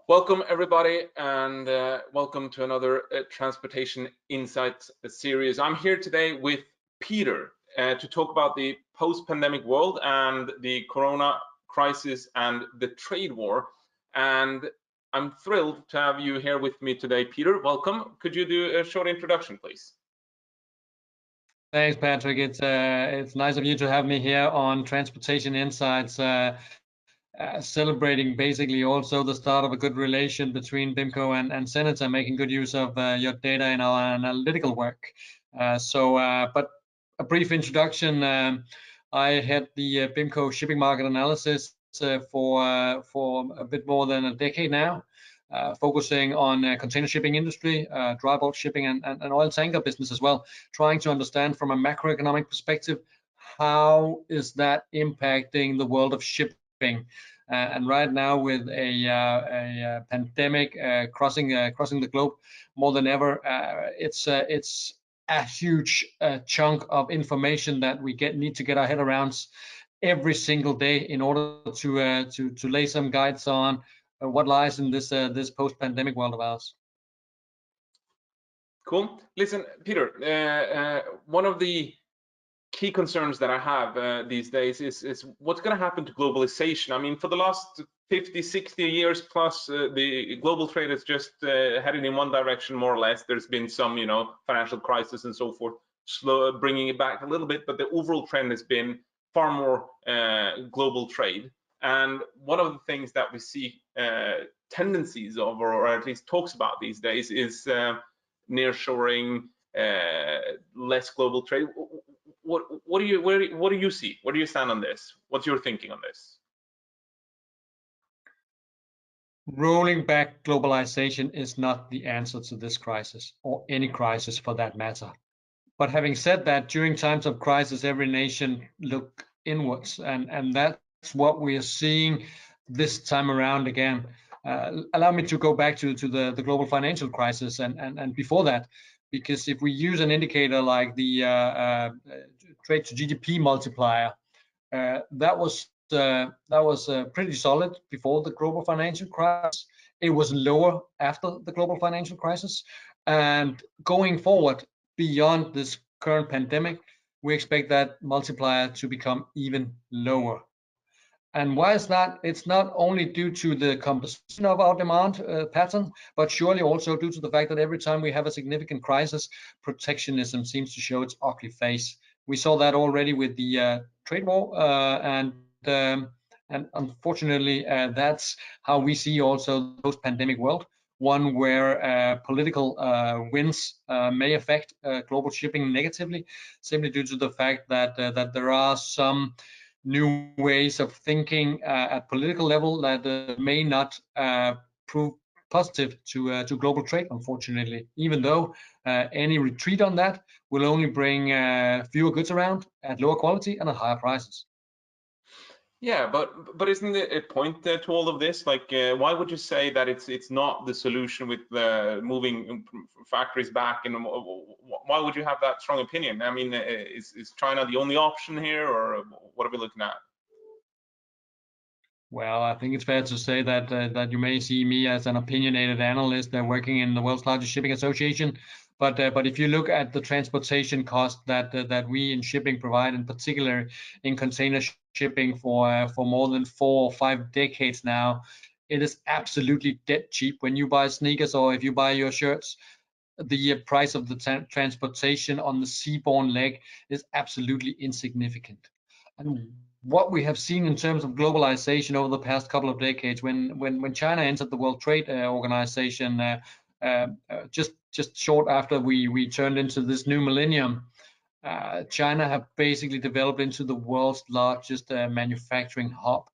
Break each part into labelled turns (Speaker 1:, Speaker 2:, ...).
Speaker 1: Welcome everybody, and welcome to another Transportation Insights series. I'm here today with Peter to talk about the post-pandemic world and the Corona crisis and the trade war. And I'm thrilled to have you here with me today, Peter. Welcome. Could you do a short introduction, please?
Speaker 2: Thanks, Patrick. It's nice of you to have me here on Transportation Insights, celebrating basically also the start of a good relation between BIMCO and Senator, making good use of your data in our analytical work. But a brief introduction. I had the BIMCO shipping market analysis for a bit more than a decade now. Focusing on container shipping industry, dry bulk shipping, and oil tanker business as well, trying to understand from a macroeconomic perspective, how is that impacting the world of shipping? And right now, with a pandemic crossing the globe more than ever, it's a huge chunk of information that we need to get our head around every single day in order to lay some guides on what lies in this post-pandemic world of ours.
Speaker 1: Cool. Listen, Peter, one of the key concerns that I have these days is what's going to happen to globalization. I mean, for the last 50, 60 years plus, the global trade has just headed in one direction, more or less. There's been some, financial crisis and so forth, bringing it back a little bit, but the overall trend has been far more global trade. And one of the things that we see tendencies of, or at least talks about these days, is nearshoring, less global trade. What do you see? Where do you stand on this? What's your thinking on this?
Speaker 2: Rolling back globalization is not the answer to this crisis, or any crisis for that matter. But having said that, during times of crisis, every nation look inwards, and that's what we are seeing this time around again. Allow me to go back to the global financial crisis and before that, because if we use an indicator like the trade to GDP multiplier, that was pretty solid before the global financial crisis. It was lower after the global financial crisis, and going forward beyond this current pandemic, we expect that multiplier to become even lower. And why is that? It's not only due to the composition of our demand pattern, but surely also due to the fact that every time we have a significant crisis, protectionism seems to show its ugly face. We saw that already with the trade war, and unfortunately, that's how we see also the post-pandemic world, one where political winds may affect global shipping negatively, simply due to the fact that there are some new ways of thinking at political level that may not prove positive to global trade, unfortunately, even though any retreat on that will only bring fewer goods around at lower quality and at higher prices.
Speaker 1: Yeah, but isn't it a point to all of this? Like, why would you say that it's not the solution with moving factories back? And why would you have that strong opinion? I mean, is China the only option here, or what are we looking at?
Speaker 2: Well, I think it's fair to say that that you may see me as an opinionated analyst working in the world's largest shipping association. But if you look at the transportation cost that we in shipping provide, in particular in container shipping for more than 4 or 5 decades now, it is absolutely dead cheap. When you buy sneakers or if you buy your shirts, the price of the transportation on the seaborne leg is absolutely insignificant. And what we have seen in terms of globalization over the past couple of decades, when China entered the World Trade Organization just short after we turned into this new millennium, China have basically developed into the world's largest manufacturing hub.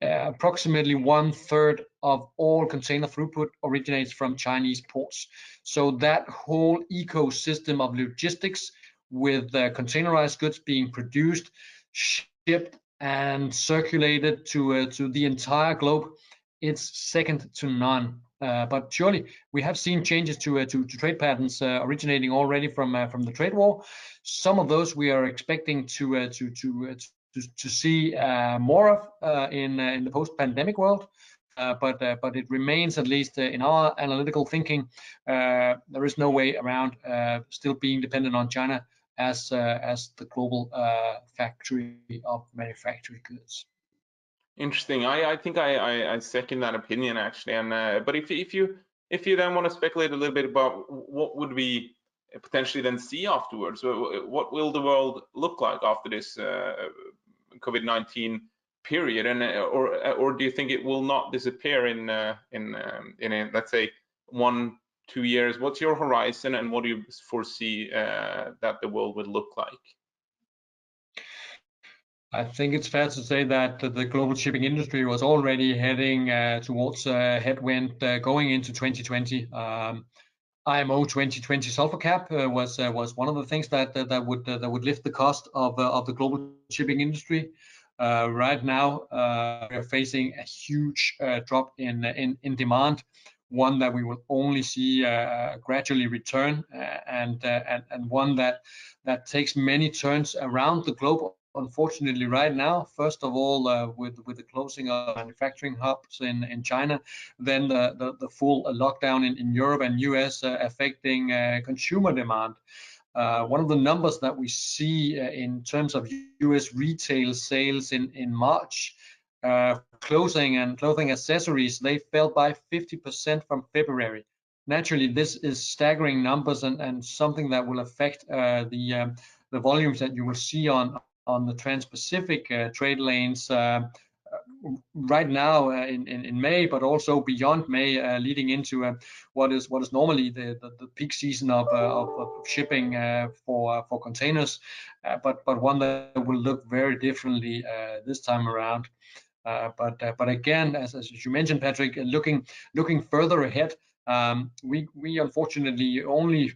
Speaker 2: Approximately 1/3 of all container throughput originates from Chinese ports. So that whole ecosystem of logistics, with containerized goods being produced, shipped, and circulated to the entire globe, it's second to none. But surely we have seen changes to trade patterns originating already from the trade war. Some of those we are expecting to see more of in the post-pandemic world. but it remains, at least in our analytical thinking, there is no way around still being dependent on China as the global factory of manufacturing goods.
Speaker 1: Interesting. I think I second that opinion actually. And but if you then want to speculate a little bit about what would we potentially then see afterwards, what will the world look like after this COVID-19 period, and or do you think it will not disappear in let's say 1-2 years? What's your horizon, and what do you foresee that the world would look like?
Speaker 2: I think it's fair to say that the global shipping industry was already heading towards headwind going into 2020. IMO 2020 sulfur cap was one of the things that would lift the cost of the global shipping industry. Right now, we are facing a huge drop in demand, one that we will only see gradually return, and one that takes many turns around the globe. Unfortunately, right now, first of all, with the closing of manufacturing hubs in China, then the full lockdown in Europe and US affecting consumer demand. One of the numbers that we see in terms of US retail sales in March, clothing and clothing accessories, they fell by 50% from February. Naturally, this is staggering numbers and something that will affect the volumes that you will see on the Trans-Pacific trade lanes right now in May, but also beyond May, leading into what is normally the peak season of shipping for containers, but one that will look very differently this time around. But again, as you mentioned, Patrick, looking further ahead, we unfortunately only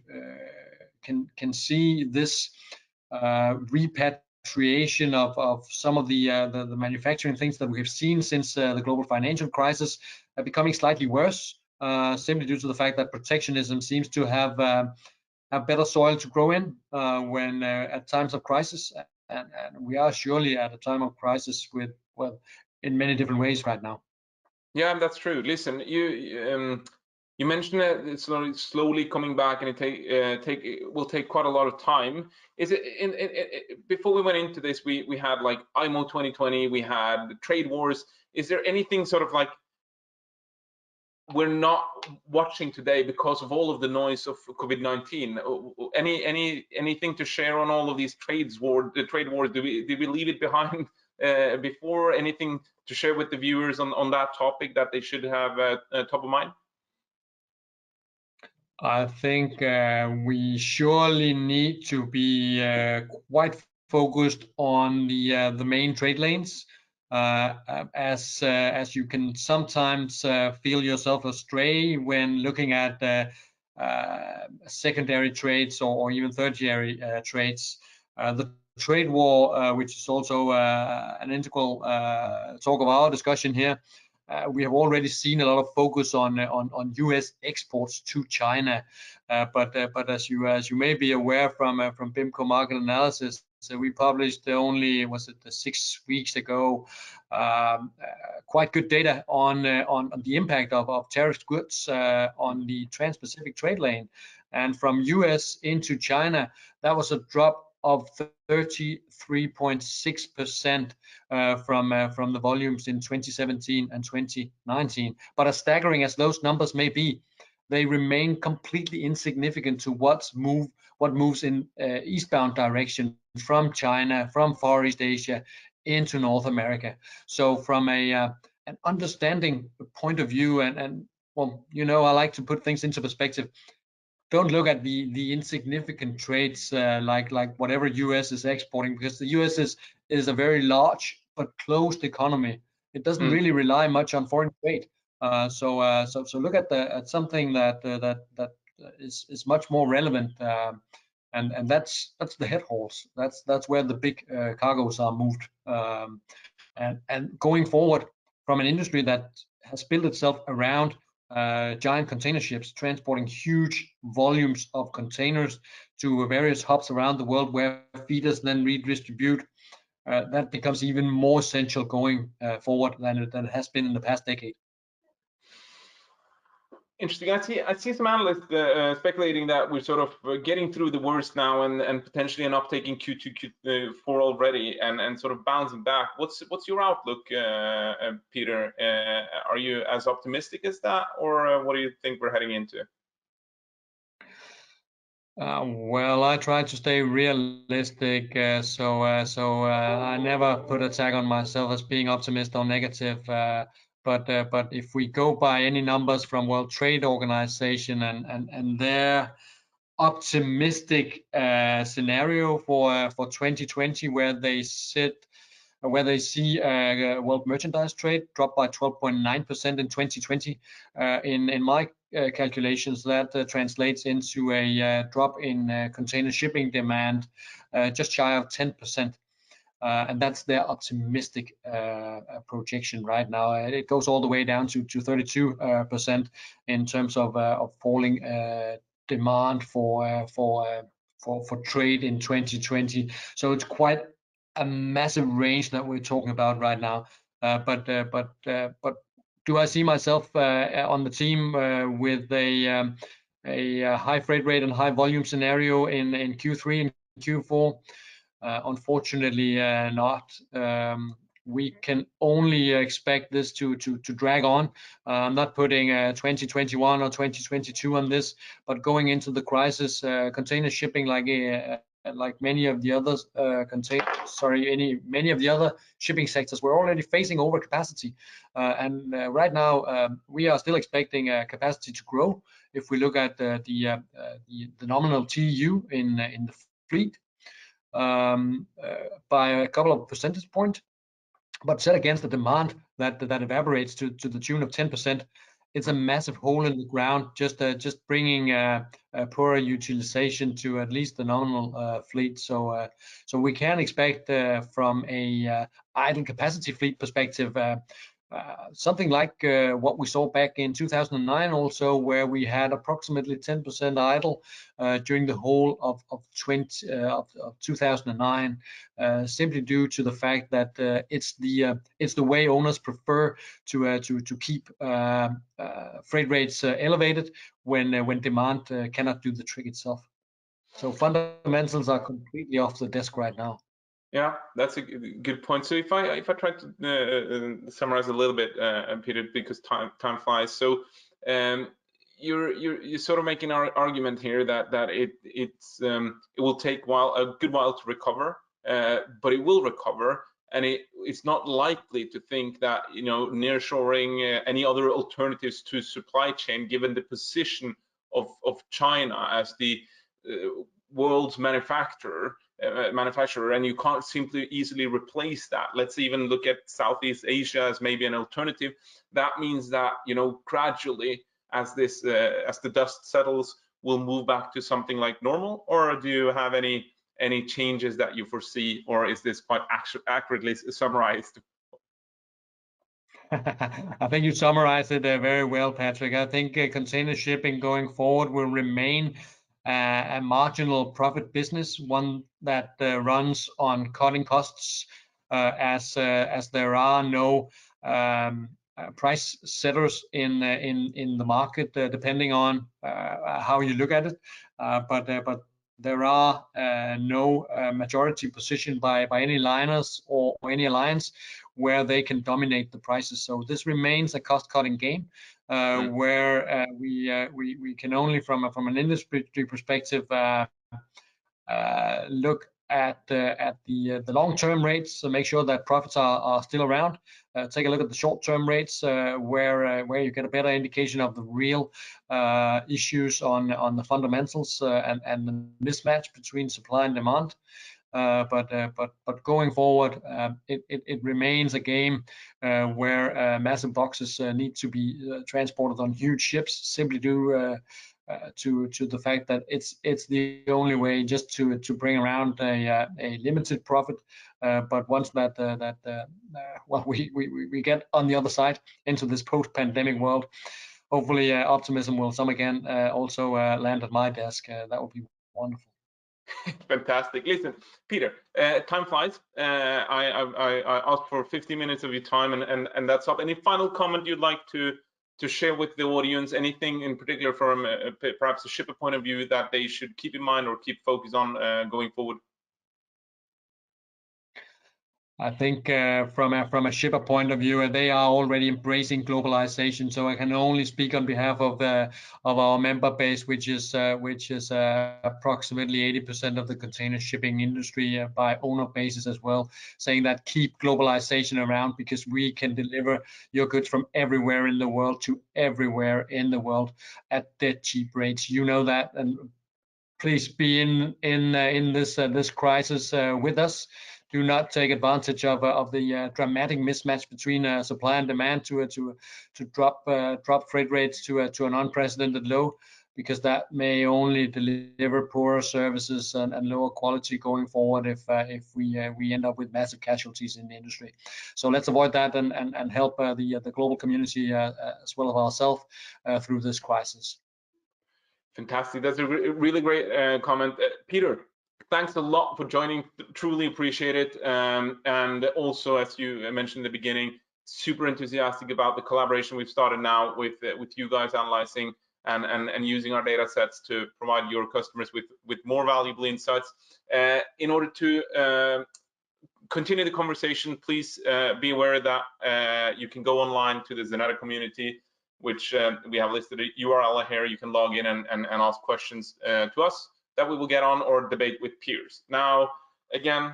Speaker 2: can see this repatriation of some of the manufacturing things that we have seen since the global financial crisis becoming slightly worse, simply due to the fact that protectionism seems to have better soil to grow in when at times of crisis, and we are surely at a time of crisis with, well, in many different ways right now.
Speaker 1: Yeah, that's true. Listen, you mentioned that it's slowly coming back, and it will take quite a lot of time. Is it before we went into this, we had like IMO 2020, we had the trade wars. Is there anything sort of like we're not watching today because of all of the noise of COVID-19? Anything to share on all of these trade wars? Did we leave it behind before? Anything to share with the viewers on that topic that they should have top of mind?
Speaker 2: I think we surely need to be quite focused on the main trade lanes, as you can sometimes feel yourself astray when looking at secondary trades or even tertiary trades. The trade war, which is also an integral talk of our discussion here. We have already seen a lot of focus on U.S. exports to China, but as you may be aware from BIMCO market analysis, so we published only 6 weeks ago quite good data on the impact of tariff goods on the Trans-Pacific trade lane, and from U.S. into China, that was a drop of 33.6% from the volumes in 2017 and 2019. But as staggering as those numbers may be, they remain completely insignificant to what moves in eastbound direction from China, from Far East Asia into North America. So from an understanding point of view, and well, you know, I like to put things into perspective. Don't look at the insignificant trades like whatever US is exporting, because the US is a very large but closed economy. It doesn't really rely much on foreign trade. So look at something that is much more relevant, and that's the head hauls. That's where the big cargoes are moved. And going forward, from an industry that has built itself around giant container ships transporting huge volumes of containers to various hubs around the world where feeders then redistribute, that becomes even more essential going forward than it has been in the past decade.
Speaker 1: Interesting. I see some analysts speculating that we're sort of getting through the worst now, and potentially an uptake in Q2, Q4 already, and sort of bouncing back. What's your outlook, Peter? Are you as optimistic as that, or what do you think we're heading into?
Speaker 2: Well, I try to stay realistic, so I never put a tag on myself as being optimistic or negative. But if we go by any numbers from World Trade Organization and their optimistic scenario for 2020, where they see world merchandise trade drop by 12.9% in 2020. In my calculations, that translates into a drop in container shipping demand just shy of 10%. And that's their optimistic projection right now. It goes all the way down to 32% in terms of falling demand for trade in 2020. So it's quite a massive range that we're talking about right now. But do I see myself on the team with a high freight rate and high volume scenario in Q3 and Q4? Unfortunately, not. We can only expect this to drag on. I'm not putting 2021 or 2022 on this, but going into the crisis, container shipping, like many of the others, many of the other shipping sectors, we're already facing overcapacity, and right now we are still expecting capacity to grow. If we look at the nominal TEU in the fleet, by a couple of percentage points, but set against the demand that evaporates to the tune of 10%, it's a massive hole in the ground, just bringing poorer utilization to at least the nominal fleet. So we can expect from a idle capacity fleet perspective something like what we saw back in 2009 also, where we had approximately 10% idle during the whole of 2009, simply due to the fact that it's the way owners prefer to keep freight rates elevated when demand cannot do the trick itself. So fundamentals are completely off the desk right now.
Speaker 1: Yeah, that's a good point. So if I try to summarize a little bit, Peter, because time flies. So you're sort of making our argument here that it will take a good while to recover, but it will recover, and it's not likely to think that nearshoring, any other alternatives to supply chain, given the position of China as the world's manufacturer, and you can't simply easily replace that. Let's even look at Southeast Asia as maybe an alternative. That means that gradually, as the dust settles, we'll move back to something like normal. Or do you have any changes that you foresee, or is this quite accurately summarized?
Speaker 2: I think you summarized it very well, Patrick. I think container shipping going forward will remain a marginal profit business, one that runs on cutting costs, as there are no price setters in the market, depending on how you look at it. But there are no majority position by any liners or any alliance where they can dominate the prices. So this remains a cost-cutting game, where we can only, from an industry perspective, look at the long-term rates to make sure that profits are still around. Take a look at the short-term rates, where you get a better indication of the real issues on the fundamentals and the mismatch between supply and demand. But going forward, it remains a game where massive boxes need to be transported on huge ships, simply due to the fact that it's the only way just to bring around a limited profit. But once that we get on the other side into this post-pandemic world, hopefully optimism will some again also land at my desk. That would be wonderful.
Speaker 1: Fantastic. Listen, Peter, time flies. I asked for 15 minutes of your time, and that's up. Any final comment you'd like to to share with the audience? Anything in particular from perhaps a shipper point of view that they should keep in mind or keep focus on going forward?
Speaker 2: I think from a shipper point of view, they are already embracing globalization. So I can only speak on behalf of our member base, which is approximately 80% of the container shipping industry by owner basis as well, saying that keep globalization around, because we can deliver your goods from everywhere in the world to everywhere in the world at dead cheap rates. You know that, and please be in this crisis with us. Do not take advantage of the dramatic mismatch between supply and demand to drop freight rates to an unprecedented low, because that may only deliver poorer services and lower quality going forward if we end up with massive casualties in the industry. So let's avoid that and help the global community as well as ourselves through this crisis.
Speaker 1: Fantastic. That's a really great comment. Peter, thanks a lot for joining. Truly appreciate it. And also, as you mentioned in the beginning, super enthusiastic about the collaboration we've started now with you guys analyzing and using our data sets to provide your customers with more valuable insights. In order to continue the conversation, please be aware that you can go online to the Zeneta community, which we have listed a URL here. You can log in and ask questions to us that we will get on or debate with peers. Now, again,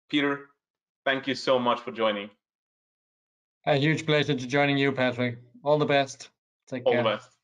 Speaker 1: Peter, thank you so much for joining.
Speaker 2: A huge pleasure to joining you, Patrick. All the best. Take care.
Speaker 1: All the best.